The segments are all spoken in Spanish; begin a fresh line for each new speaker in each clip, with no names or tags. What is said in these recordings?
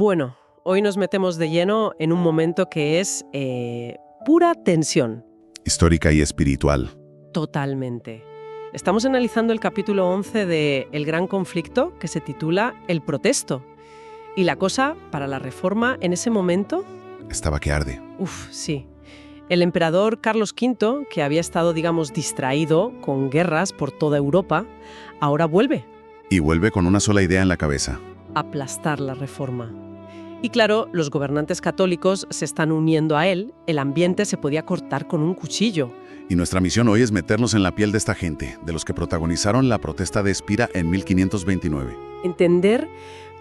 Bueno, hoy nos metemos de lleno en un momento que es pura tensión.
Histórica y espiritual.
Totalmente. Estamos analizando el capítulo 11 de El Gran Conflicto, que se titula El Protesto. Y la cosa, para la Reforma, en ese momento...
Estaba que arde.
Sí. El emperador Carlos V, que había estado, digamos, distraído con guerras por toda Europa, ahora vuelve.
Y vuelve con una sola idea en la cabeza.
Aplastar la Reforma. Y claro, los gobernantes católicos se están uniendo a él, el ambiente se podía cortar con un cuchillo.
Y nuestra misión hoy es meternos en la piel de esta gente, de los que protagonizaron la protesta de Espira en 1529.
Entender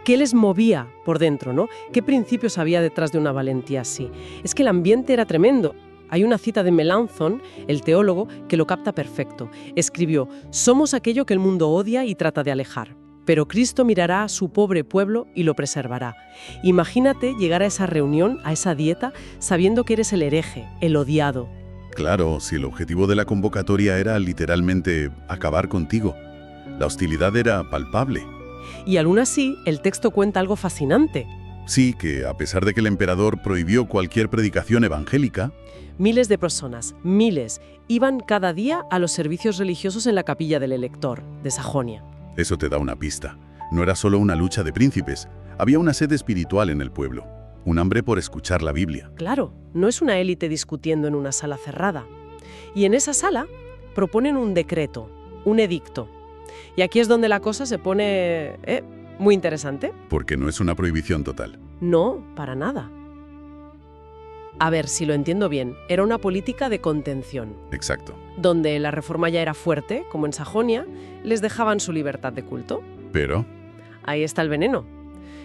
qué les movía por dentro, ¿no? ¿Qué principios había detrás de una valentía así? Es que el ambiente era tremendo. Hay una cita de Melanchthon, el teólogo, que lo capta perfecto. Escribió: «Somos aquello que el mundo odia y trata de alejar. Pero Cristo mirará a su pobre pueblo y lo preservará». Imagínate llegar a esa reunión, a esa dieta, sabiendo que eres el hereje, el odiado.
Claro, si el objetivo de la convocatoria era literalmente acabar contigo. La hostilidad era palpable.
Y aún así, el texto cuenta algo fascinante.
Sí, que a pesar de que el emperador prohibió cualquier predicación evangélica,
miles de personas, miles, iban cada día a los servicios religiosos en la capilla del Elector, de Sajonia.
eso te da una pista. No era solo una lucha de príncipes, había una sed espiritual en el pueblo, un hambre por escuchar la Biblia.
Claro, no es una élite discutiendo en una sala cerrada. Y en esa sala proponen un decreto, un edicto. Y aquí es donde la cosa se pone muy interesante.
Porque no es una prohibición total.
No, para nada. A ver, si lo entiendo bien, era una política de contención.
Exacto.
Donde la reforma ya era fuerte, como en Sajonia, les dejaban su libertad de culto.
Pero
Ahí está el veneno.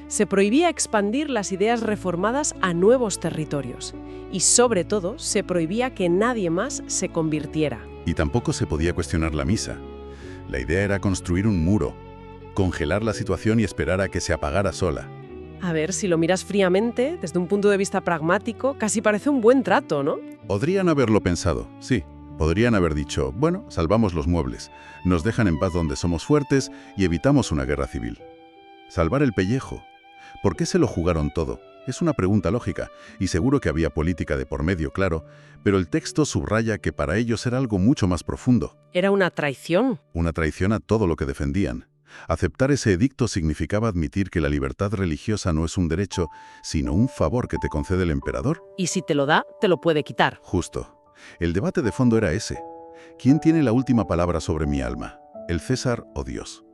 Se prohibía expandir las ideas reformadas a nuevos territorios. Y sobre todo, se prohibía que nadie más se convirtiera.
y tampoco se podía cuestionar la misa. La idea era construir un muro, congelar la situación y esperar a que se apagara sola.
A ver, si lo miras fríamente, desde un punto de vista pragmático, casi parece un buen trato, ¿no?
Podrían haberlo pensado, sí. Podrían haber dicho, bueno, salvamos los muebles, nos dejan en paz donde somos fuertes y evitamos una guerra civil. Salvar el pellejo. ¿Por qué se lo jugaron todo? Es una pregunta lógica, y seguro que había política de por medio, claro, pero el texto subraya que para ellos era algo mucho más profundo.
Era una traición.
Una traición a todo lo que defendían. Aceptar ese edicto significaba admitir que la libertad religiosa no es un derecho, sino un favor que te concede el emperador.
Y si te lo da, te lo puede quitar.
Justo. El debate de fondo era ese. ¿Quién tiene la última palabra sobre mi alma? ¿El César o Dios?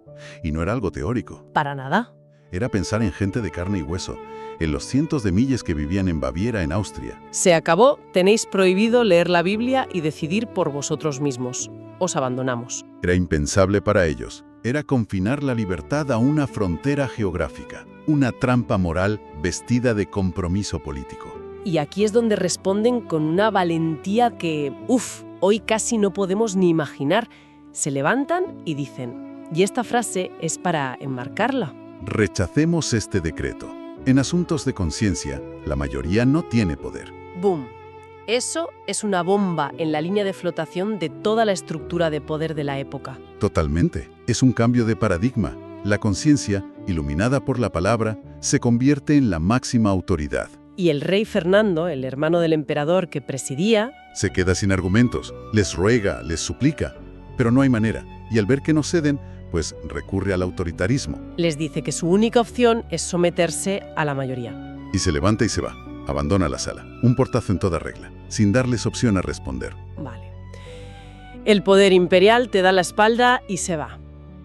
Y no era algo teórico.
Para nada.
Era pensar en gente de carne y hueso, en los cientos de miles que vivían en Baviera, en Austria.
Se acabó, tenéis prohibido leer la Biblia y decidir por vosotros mismos. Os abandonamos.
Era impensable para ellos. Era confinar la libertad a una frontera geográfica, una trampa moral vestida de compromiso político.
Y aquí es donde responden con una valentía que, hoy casi no podemos ni imaginar. Se levantan y dicen, y esta frase es para enmarcarla.
Rechacemos este decreto. En asuntos de conciencia, la mayoría no tiene poder.
¡Boom! Eso es una bomba en la línea de flotación de toda la estructura de poder de la época.
Totalmente. Es un cambio de paradigma. La conciencia, iluminada por la palabra, se convierte en la máxima autoridad.
Y el rey Fernando, el hermano del emperador que presidía,
Se queda sin argumentos, les ruega, les suplica, pero no hay manera. Y al ver que no ceden, pues recurre al autoritarismo.
les dice que su única opción es someterse a la mayoría.
Y se levanta y se va. Abandona la sala. Un portazo en toda regla, sin darles opción a responder.
Vale. El poder imperial te da la espalda y se va.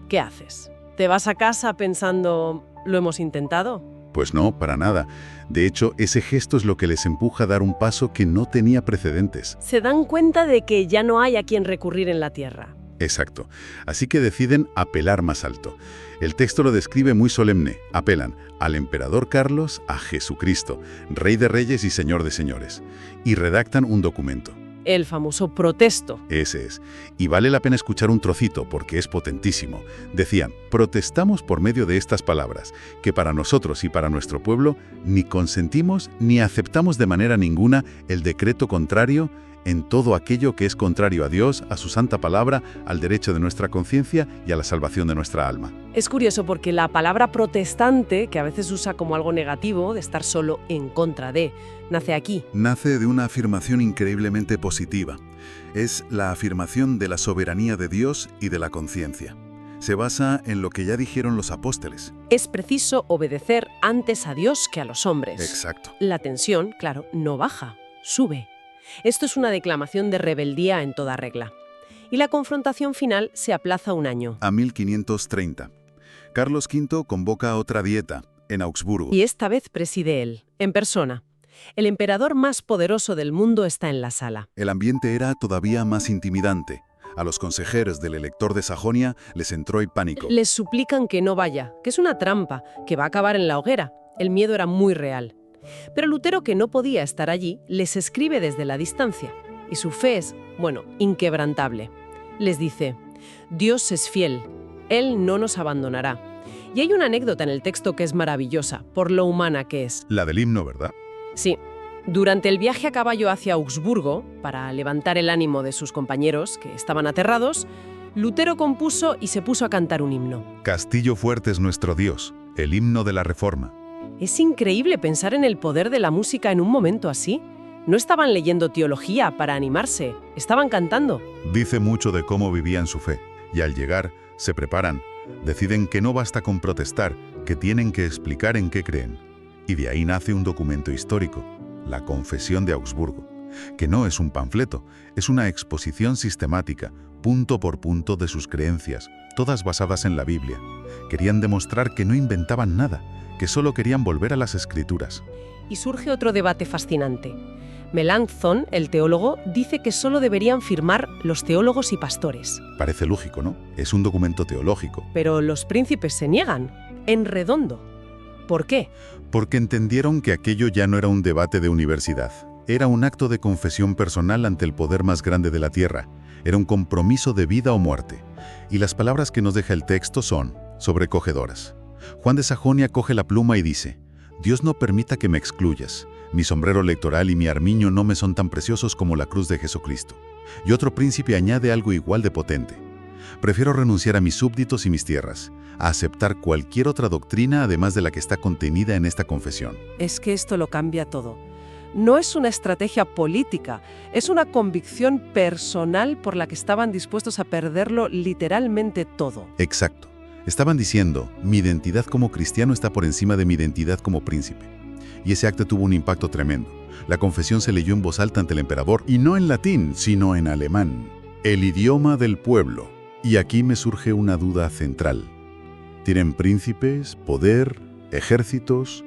¿Qué haces? ¿Te vas a casa pensando, lo hemos intentado?
Pues no, para nada. De hecho, ese gesto es lo que les empuja a dar un paso que no tenía precedentes.
Se dan cuenta de que ya no hay a quien recurrir en la tierra.
Exacto. Así que deciden apelar más alto. El texto lo describe muy solemne. Apelan al emperador Carlos, a Jesucristo, Rey de Reyes y Señor de Señores. Y redactan un documento.
El famoso protesto.
Ese es. Y vale la pena escuchar un trocito porque es potentísimo. Decían, protestamos por medio de estas palabras, que para nosotros y para nuestro pueblo ni consentimos ni aceptamos de manera ninguna el decreto contrario en todo aquello que es contrario a Dios, a su santa palabra, al derecho de nuestra conciencia y a la salvación de nuestra alma.
Es curioso porque la palabra protestante, que a veces usa como algo negativo, de estar solo en contra de, nace aquí.
Nace de una afirmación increíblemente positiva. Es la afirmación de la soberanía de Dios y de la conciencia. Se basa en lo que ya dijeron los apóstoles.
Es preciso obedecer antes a Dios que a los hombres.
Exacto.
La tensión, claro, no baja, sube. Esto es una declamación de rebeldía en toda regla. Y la confrontación final se aplaza un año.
A 1530. Carlos V convoca otra dieta, en Augsburgo.
Y esta vez preside él, en persona. El emperador más poderoso del mundo está en la sala.
El ambiente era todavía más intimidante. A los consejeros del elector de Sajonia les entró el pánico.
Les suplican que no vaya, que es una trampa, que va a acabar en la hoguera. El miedo era muy real. Pero Lutero, que no podía estar allí, les escribe desde la distancia. Y su fe es, inquebrantable. Les dice, Dios es fiel, Él no nos abandonará. Y hay una anécdota en el texto que es maravillosa, por lo humana que es.
La del himno, ¿verdad?
Sí. Durante el viaje a caballo hacia Augsburgo, para levantar el ánimo de sus compañeros, que estaban aterrados, Lutero compuso y se puso a cantar un himno.
Castillo fuerte es nuestro Dios, el himno de la Reforma.
Es increíble pensar en el poder de la música en un momento así. No estaban leyendo teología para animarse, estaban cantando.
Dice mucho de cómo vivían su fe, y al llegar, se preparan, deciden que no basta con protestar, que tienen que explicar en qué creen. Y de ahí nace un documento histórico, la Confesión de Augsburgo, que no es un panfleto, es una exposición sistemática, punto por punto de sus creencias, todas basadas en la Biblia. Querían demostrar que no inventaban nada, que solo querían volver a las Escrituras.
Y surge otro debate fascinante. Melanchthon, el teólogo, dice que solo deberían firmar los teólogos y pastores.
Parece lógico, ¿no? Es un documento teológico.
Pero los príncipes se niegan, en redondo. ¿Por qué?
Porque entendieron que aquello ya no era un debate de universidad. Era un acto de confesión personal ante el poder más grande de la tierra. Era un compromiso de vida o muerte. Y las palabras que nos deja el texto son sobrecogedoras. Juan de Sajonia coge la pluma y dice, Dios no permita que me excluyas. Mi sombrero electoral y mi armiño no me son tan preciosos como la cruz de Jesucristo. Y otro príncipe añade algo igual de potente. Prefiero renunciar a mis súbditos y mis tierras, a aceptar cualquier otra doctrina además de la que está contenida en esta confesión.
Es que esto lo cambia todo. No es una estrategia política, es una convicción personal por la que estaban dispuestos a perderlo literalmente todo.
Exacto. Estaban diciendo, mi identidad como cristiano está por encima de mi identidad como príncipe. Y ese acto tuvo un impacto tremendo. La confesión se leyó en voz alta ante el emperador, y no en latín, sino en alemán. El idioma del pueblo. Y aquí me surge una duda central. ¿Tienen príncipes, poder, ejércitos?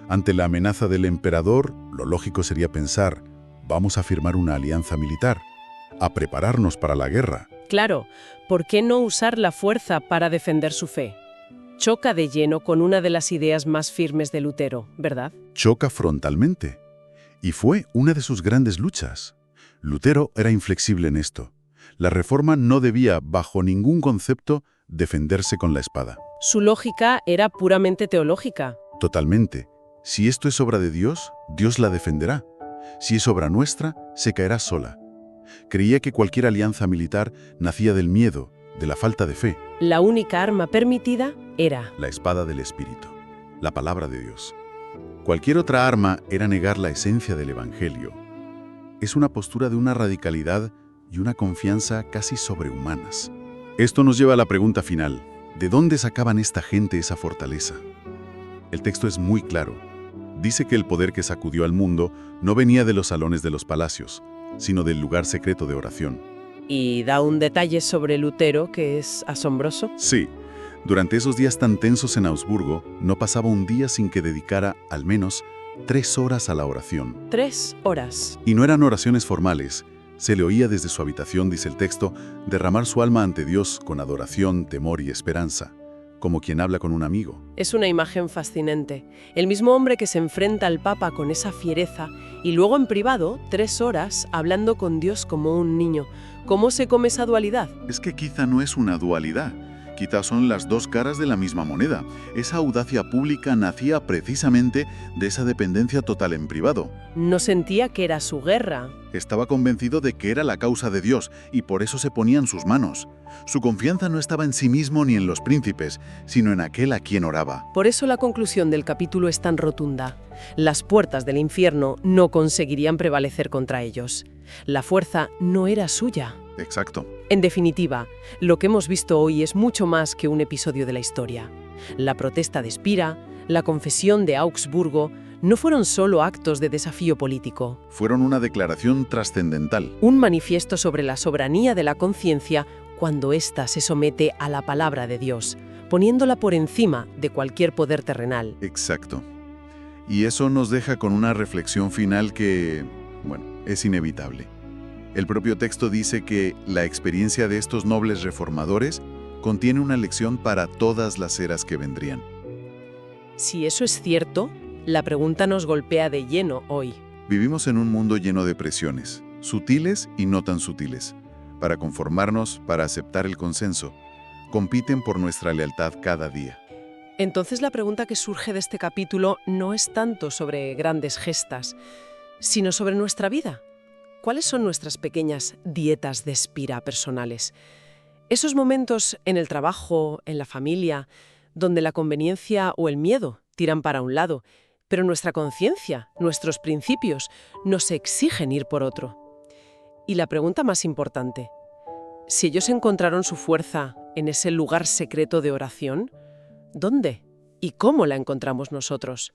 Ante la amenaza del emperador, lo lógico sería pensar, vamos a firmar una alianza militar, a prepararnos para la guerra.
Claro, ¿por qué no usar la fuerza para defender su fe? Choca de lleno con una de las ideas más firmes de Lutero, ¿verdad?
Choca frontalmente. Y fue una de sus grandes luchas. Lutero era inflexible en esto. La reforma no debía, bajo ningún concepto, defenderse con la espada.
Su lógica era puramente teológica.
Totalmente. Si esto es obra de Dios, Dios la defenderá. Si es obra nuestra, se caerá sola. Creía que cualquier alianza militar nacía del miedo, de la falta de fe.
La única arma permitida era
la espada del Espíritu, la palabra de Dios. Cualquier otra arma era negar la esencia del Evangelio. Es una postura de una radicalidad y una confianza casi sobrehumanas. Esto nos lleva a la pregunta final. ¿De dónde sacaban esta gente esa fortaleza? El texto es muy claro. Dice que el poder que sacudió al mundo no venía de los salones de los palacios, sino del lugar secreto de oración.
Y da un detalle sobre Lutero que es asombroso.
Sí. Durante esos días tan tensos en Augsburgo, no pasaba un día sin que dedicara al menos 3 horas a la oración.
3 horas.
Y no eran oraciones formales. Se le oía desde su habitación, dice el texto, derramar su alma ante Dios con adoración, temor y esperanza, como quien habla con un amigo.
Es una imagen fascinante. El mismo hombre que se enfrenta al Papa con esa fiereza y luego en privado, 3 horas, hablando con Dios como un niño. ¿Cómo se come esa dualidad?
Es que quizá no es una dualidad. Quizás son las dos caras de la misma moneda. Esa audacia pública nacía precisamente de esa dependencia total en privado.
No sentía que era su guerra.
Estaba convencido de que era la causa de Dios y por eso se ponía en sus manos. Su confianza no estaba en sí mismo ni en los príncipes, sino en aquel a quien oraba.
Por eso la conclusión del capítulo es tan rotunda. Las puertas del infierno no conseguirían prevalecer contra ellos. La fuerza no era suya.
Exacto.
En definitiva, lo que hemos visto hoy es mucho más que un episodio de la historia. La protesta de Spira, la confesión de Augsburgo, no fueron solo actos de desafío político.
Fueron una declaración trascendental.
Un manifiesto sobre la soberanía de la conciencia cuando ésta se somete a la palabra de Dios, poniéndola por encima de cualquier poder terrenal.
Exacto. Y eso nos deja con una reflexión final que, es inevitable. El propio texto dice que la experiencia de estos nobles reformadores contiene una lección para todas las eras que vendrían.
Si eso es cierto, la pregunta nos golpea de lleno hoy.
Vivimos en un mundo lleno de presiones, sutiles y no tan sutiles. Para conformarnos, para aceptar el consenso, compiten por nuestra lealtad cada día.
Entonces la pregunta que surge de este capítulo no es tanto sobre grandes gestas, sino sobre nuestra vida. ¿Cuáles son nuestras pequeñas dietas de Spira personales? Esos momentos en el trabajo, en la familia, donde la conveniencia o el miedo tiran para un lado, pero nuestra conciencia, nuestros principios, nos exigen ir por otro. Y la pregunta más importante, si ellos encontraron su fuerza en ese lugar secreto de oración, ¿dónde y cómo la encontramos nosotros?